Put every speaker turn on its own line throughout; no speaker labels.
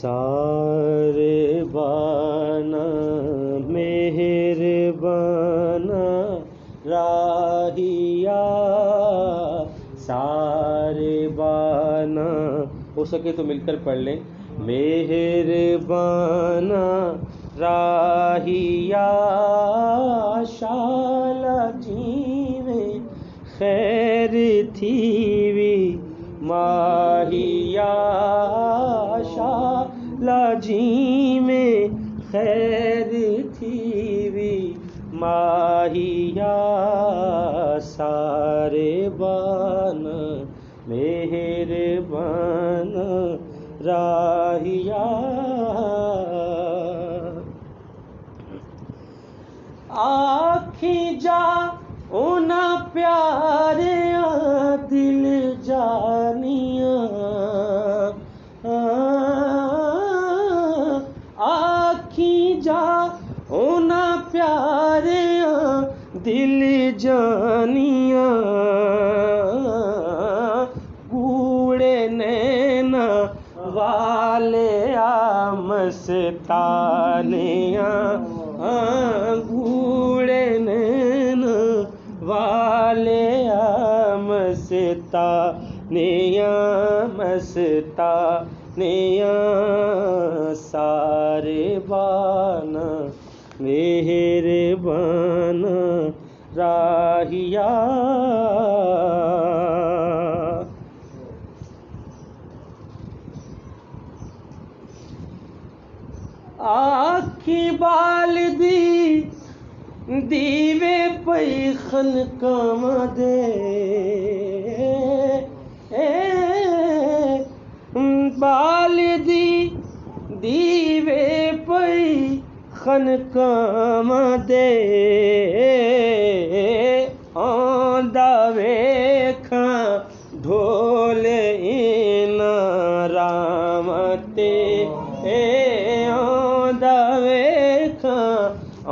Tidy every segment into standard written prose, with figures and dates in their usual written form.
सारे बाना मेहरबाना राहिया, सारे बाना। हो सके तो मिलकर पढ़ लें। मेहरबाना राहिया, शाला जीवे खैर थीवी माहिया, शाला जी में खैर थीवी माहिया, सारे बान मेहरबान राहिया। आखी जा ओना प्यारे दिल जानिया, आखी जा ओना प्यारे दिल जानिया, कूड़े नैना वाले मस्तानिया, गूड़े नैना वाले मस्तानिया, मस्तानिया, सारे बाना मेहरबान राहिया। आखी बाल दी दीवे पैखन काम दे, बाल दी दीवे पैखन काम दे, आंदा वेखा ढोल इन रामते,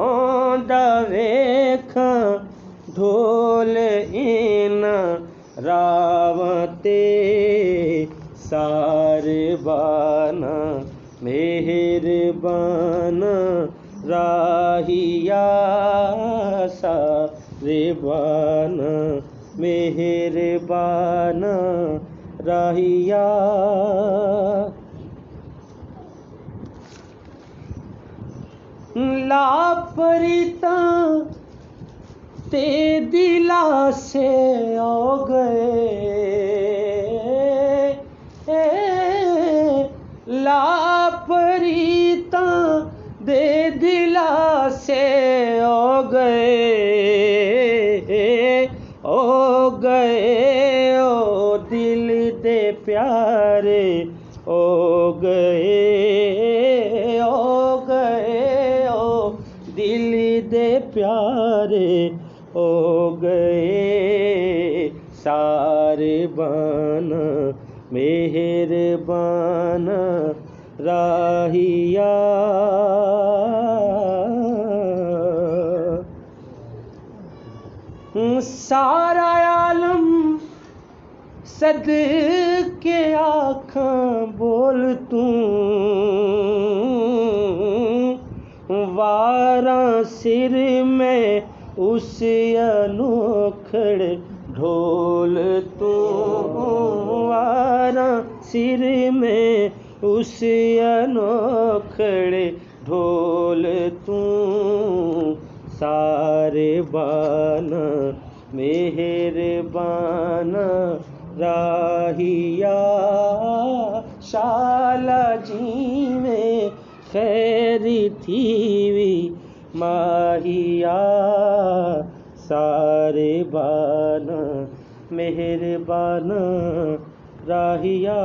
आंदा वेखा ढोल इन रावते, सारे बाना मेहरबान राहिया, सारे बाना मेहरबान राहिया। लापरीता ते दिला से हो गए, लापरीता दे दिला से हो गए, ओ दिल दे प्यारे हो गए, दिल दे प्यारे हो गए, सारे बाना मेहरबान राहिया। सारा आलम सदके आँखां बोल तू, वारा सिर में उस अनोखड़ ढोल तू, वारा सिर में उस अनोखड़ ढोल तू, सारे बाना मेहरबान राहिया, शाला जी में खैर थीवी माहिया, सारे बाना मेहरबान राहिया।